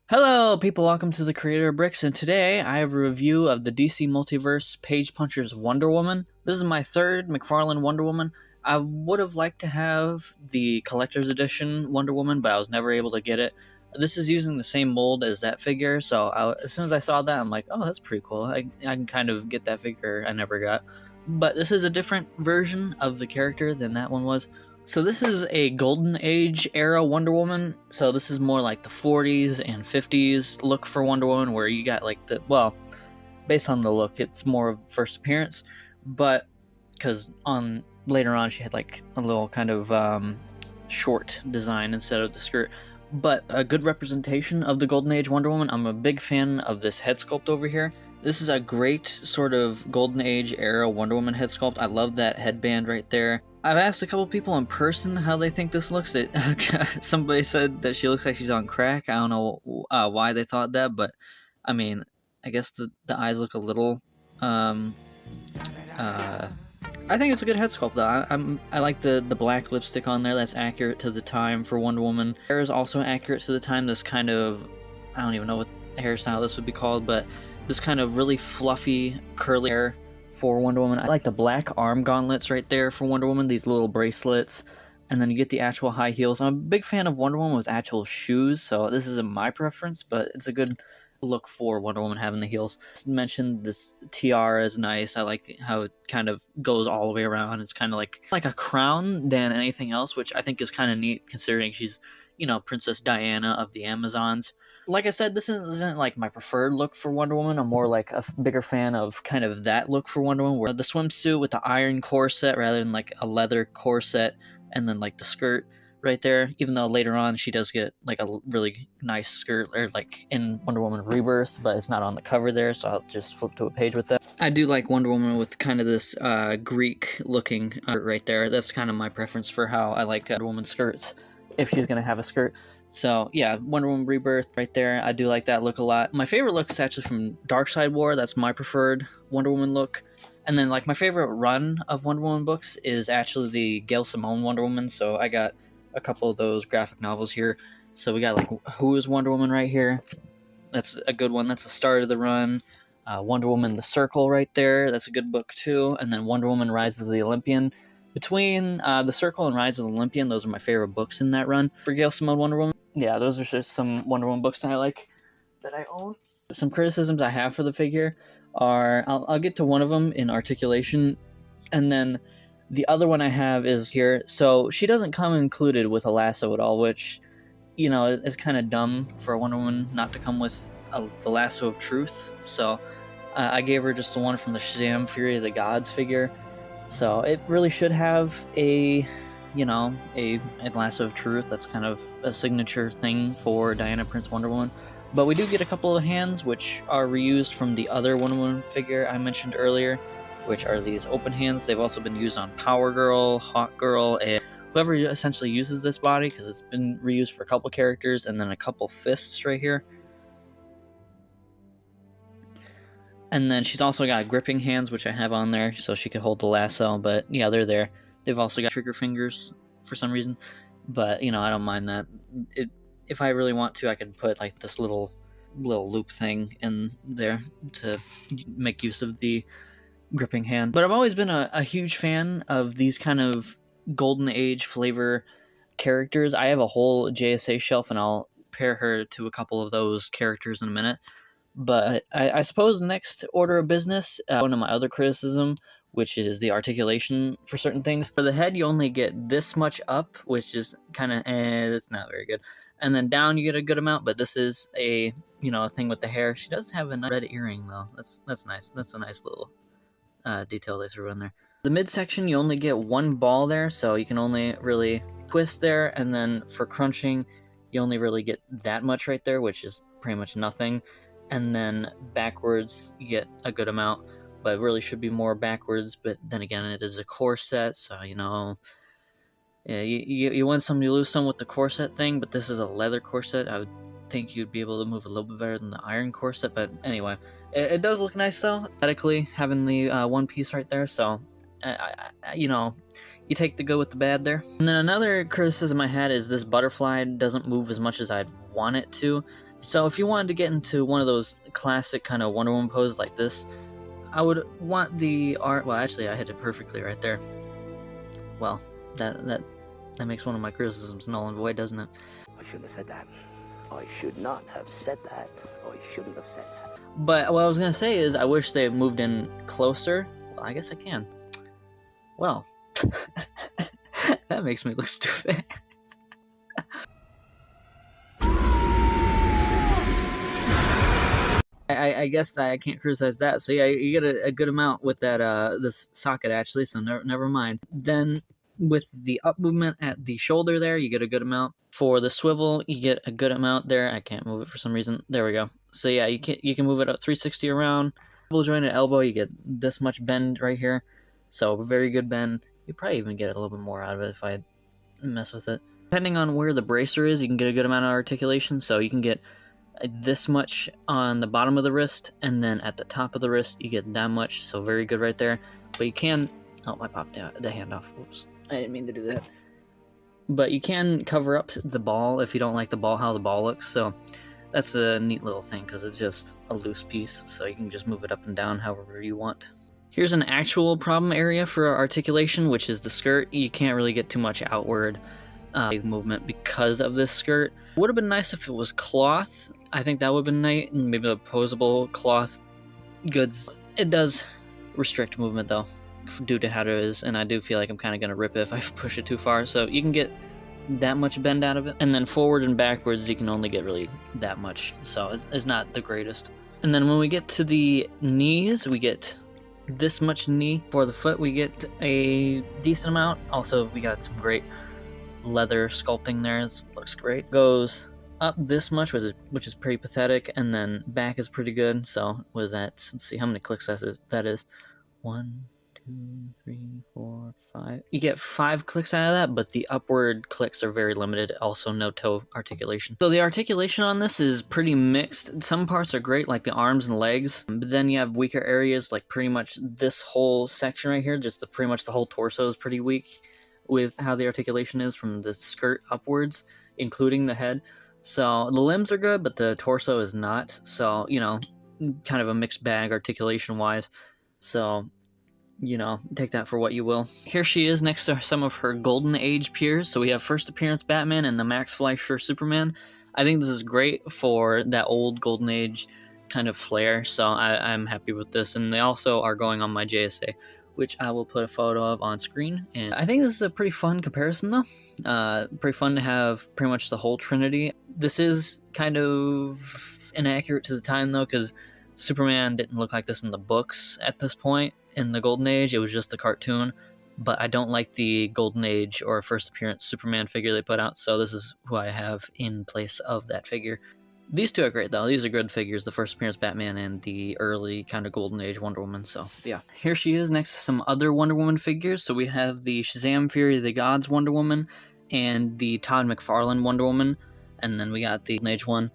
Hello, people. Welcome to the Creator of Bricks, and today I have a review of the DC Multiverse Page Puncher's Wonder Woman. This is my third McFarlane Wonder Woman. I would have liked to have the collector's edition Wonder Woman, but I was never able to get it. This is using the same mold as that figure, so as soon as I saw that, I'm like, oh, that's pretty cool. I can kind of get that figure I never got. But this is a different version of the character than that one was. So this is a Golden Age era Wonder Woman. So this is more like the 40s and 50s look for Wonder Woman, where you got like based on the look, it's more of first appearance, but because later on she had like a little kind of short design instead of the skirt. But a good representation of the Golden Age Wonder Woman. I'm a big fan of this head sculpt over here. This is a great sort of Golden Age era Wonder Woman head sculpt. I love that headband right there. I've asked a couple people in person how they think this looks. Somebody said that she looks like she's on crack. I don't know why they thought that, but I mean, I guess the eyes look a little. I think it's a good head sculpt though. I like the black lipstick on there. That's accurate to the time for Wonder Woman. Hair is also accurate to the time. This kind of, I don't even know what hairstyle this would be called, but this kind of really fluffy curly hair for Wonder Woman. I like the black arm gauntlets right there for Wonder Woman, these little bracelets, and then you get the actual high heels. I'm a big fan of Wonder Woman with actual shoes, so this isn't my preference, but it's a good look for Wonder Woman having the heels. As mentioned, this tiara is nice. I like how it kind of goes all the way around. It's kind of like a crown than anything else, which I think is kind of neat considering she's, Princess Diana of the Amazons. Like I said, this isn't like my preferred look for Wonder Woman. I'm more like a bigger fan of kind of that look for Wonder Woman, where the swimsuit with the iron corset rather than like a leather corset, and then like the skirt right there. Even though later on she does get like a really nice skirt, or like in Wonder Woman Rebirth, but it's not on the cover there, so I'll just flip to a page with that. I do like Wonder Woman with kind of this Greek looking right there. That's kind of my preference for how I like Wonder Woman skirts, if she's gonna have a skirt. So yeah, Wonder Woman Rebirth right there. I do like that look a lot. My favorite look is actually from Darkseid War. That's my preferred Wonder Woman look. And then like my favorite run of Wonder Woman books is actually the Gail Simone Wonder Woman. So I got a couple of those graphic novels here. So we got like Who is Wonder Woman right here. That's a good one. That's the start of the run. Wonder Woman The Circle right there. That's a good book too. And then Wonder Woman Rise of the Olympian. Between The Circle and Rise of the Olympian, those are my favorite books in that run for Gail Simone Wonder Woman. Yeah, those are just some Wonder Woman books that I like, that I own. Some criticisms I have for the figure are, I'll get to one of them in articulation, and then the other one I have is here. So she doesn't come included with a lasso at all, which, is kind of dumb for a Wonder Woman not to come with the lasso of truth. So I gave her just the one from the Shazam Fury of the Gods figure. So it really should have a lasso of truth. That's kind of a signature thing for Diana Prince Wonder Woman. But we do get a couple of hands which are reused from the other Wonder Woman figure I mentioned earlier, which are these open hands. They've also been used on Power Girl, Hawk Girl, and whoever essentially uses this body, because it's been reused for a couple characters, and then a couple fists right here. And then she's also got gripping hands, which I have on there, so she could hold the lasso, but yeah, they're there. They've also got trigger fingers for some reason, but, I don't mind that. If I really want to, I could put like this little loop thing in there to make use of the gripping hand. But I've always been a huge fan of these kind of Golden Age flavor characters. I have a whole JSA shelf, and I'll pair her to a couple of those characters in a minute. But I suppose the next order of business, one of my other criticism, which is the articulation for certain things. For the head, you only get this much up, which is kind of, it's not very good. And then down, you get a good amount, but this is a thing with the hair. She does have a nice red earring, though. That's nice. That's a nice little detail they threw in there. The midsection, you only get one ball there, so you can only really twist there. And then for crunching, you only really get that much right there, which is pretty much nothing. And then backwards, you get a good amount, but it really should be more backwards. But then again, it is a corset, so yeah, you win some, you lose some with the corset thing. But this is a leather corset. I would think you'd be able to move a little bit better than the iron corset. But anyway, it does look nice though, aesthetically, having the one piece right there. So you take the good with the bad there. And then another criticism I had is this butterfly doesn't move as much as I'd want it to. So if you wanted to get into one of those classic kind of Wonder Woman poses like this, I would want the art. Well, actually, I hit it perfectly right there. Well, that makes one of my criticisms null and void, doesn't it? I shouldn't have said that. I should not have said that. I shouldn't have said that. But what I was gonna say is, I wish they moved in closer. Well, I guess I can. Well, that makes me look stupid. I guess I can't criticize that. So yeah, you get a good amount with that this socket actually. So never mind. Then with the up movement at the shoulder there, you get a good amount. For the swivel, you get a good amount there. I can't move it for some reason. There we go. So yeah, you can move it up 360 around. Double jointed elbow, you get this much bend right here. So very good bend. You probably even get a little bit more out of it if I mess with it. Depending on where the bracer is, you can get a good amount of articulation. So you can get this much on the bottom of the wrist, and then at the top of the wrist you get that much, so very good right there. But you can, oh, I popped the hand off, whoops, I didn't mean to do that. But you can cover up the ball if you don't like the ball, how the ball looks, so that's a neat little thing because it's just a loose piece, so you can just move it up and down however you want. Here's an actual problem area for articulation, which is the skirt. You can't really get too much outward movement because of this skirt. It would have been nice if it was cloth. I think that would have been nice, maybe the posable cloth goods. It does restrict movement though, due to how it is, and I do feel like I'm kind of going to rip it if I push it too far, so you can get that much bend out of it, and then forward and backwards you can only get really that much, so it's not the greatest. And then when we get to the knees, we get this much knee. For the foot, we get a decent amount. Also, we got some great leather sculpting there. It looks great. Goes up this much, which is pretty pathetic, and then back is pretty good. So what is that? Let's see how many clicks that is. 1, 2, 3, 4, 5. You get 5 clicks out of that, but the upward clicks are very limited. Also, no toe articulation. So the articulation on this is pretty mixed. Some parts are great, like the arms and legs, but then you have weaker areas, like pretty much this whole section right here. Just pretty much the whole torso is pretty weak with how the articulation is from the skirt upwards, including the head. So the limbs are good, but the torso is not. So, you know, kind of a mixed bag articulation wise. So, you know, take that for what you will. Here she is next to some of her Golden Age peers. So we have first appearance Batman and the Max Fleischer Superman. I think this is great for that old Golden Age kind of flair. So I'm happy with this. And they also are going on my JSA, which I will put a photo of on screen. And I think this is a pretty fun comparison though. Pretty fun to have pretty much the whole Trinity. This is kind of inaccurate to the time though, because Superman didn't look like this in the books at this point. In the Golden Age, it was just the cartoon, but I don't like the Golden Age or first appearance Superman figure they put out, so this is who I have in place of that figure. These two are great though. These are good figures, the first appearance Batman and the early kind of Golden Age Wonder Woman. So yeah, here she is next to some other Wonder Woman figures. So we have the Shazam Fury of the Gods Wonder Woman and the Todd McFarlane Wonder Woman, and then we got the Golden Age one.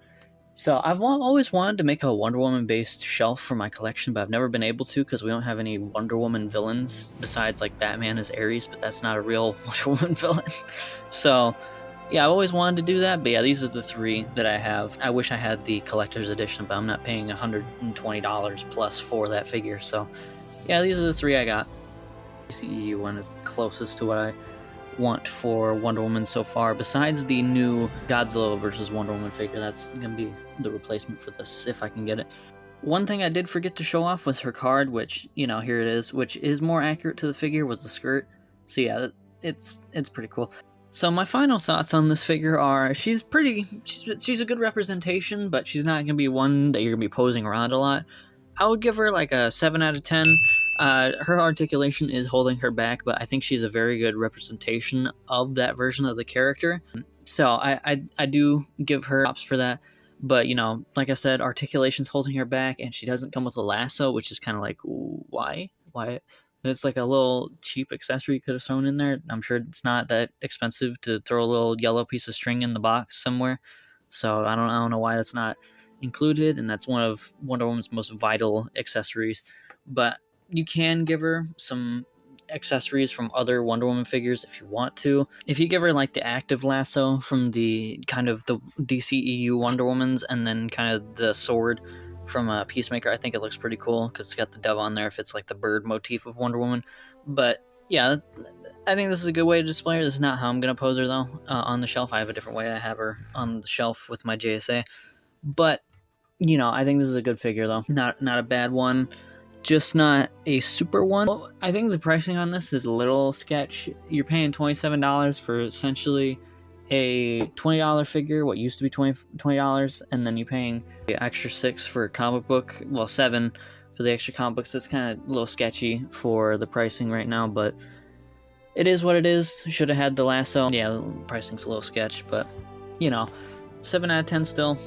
So I've always wanted to make a Wonder Woman based shelf for my collection, but I've never been able to because we don't have any Wonder Woman villains besides like Batman as Ares, but that's not a real Wonder Woman villain. So yeah, I've always wanted to do that, but yeah, these are the 3 that I have. I wish I had the collector's edition, but I'm not paying $120 plus for that figure. So yeah, these are the 3 I got. The CEU one is closest to what I want for Wonder Woman so far, besides the new Godzilla versus Wonder Woman figure. That's gonna be the replacement for this if I can get it. One thing I did forget to show off was her card, which, you know, here it is, which is more accurate to the figure with the skirt. So yeah, it's pretty cool. So my final thoughts on this figure are she's a good representation, but she's not gonna be one that you're gonna be posing around a lot. I would give her like a 7 out of 10. Her articulation is holding her back, but I think she's a very good representation of that version of the character. So I do give her props for that. But, you know, like I said, articulation's holding her back, and she doesn't come with a lasso, which is kind of like, why? It's like a little cheap accessory you could have thrown in there. I'm sure it's not that expensive to throw a little yellow piece of string in the box somewhere. So I don't know why that's not included, and that's one of Wonder Woman's most vital accessories. But you can give her some accessories from other Wonder Woman figures if you want to. If you give her like the active lasso from the kind of the DCEU Wonder Woman's, and then kind of the sword from Peacemaker, I think it looks pretty cool because it's got the dove on there if it's like the bird motif of Wonder Woman. But yeah, I think this is a good way to display her. This is not how I'm going to pose her though on the shelf. I have a different way I have her on the shelf with my JSA. But you know, I think this is a good figure though. Not a bad one, just not a super one. Well, I think the pricing on this is a little sketch. You're paying $27 for essentially a $20 figure, what used to be $20, and then you're paying the extra $6 for a comic book. Well, $7 for the extra comic books. It's kind of a little sketchy for the pricing right now, but it is what it is. Should have had the lasso. Yeah, the pricing's a little sketch, but you know, 7 out of 10 still.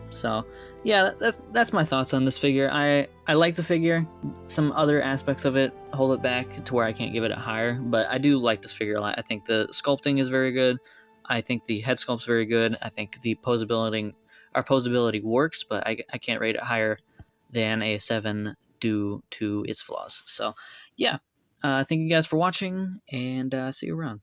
So yeah, that's my thoughts on this figure. I like the figure. Some other aspects of it hold it back to where I can't give it a higher, but I do like this figure a lot. I think the sculpting is very good. I think the head sculpt's very good. I think the posability works, but I can't rate it higher than a 7 due to its flaws. So yeah, thank you guys for watching, and see you around.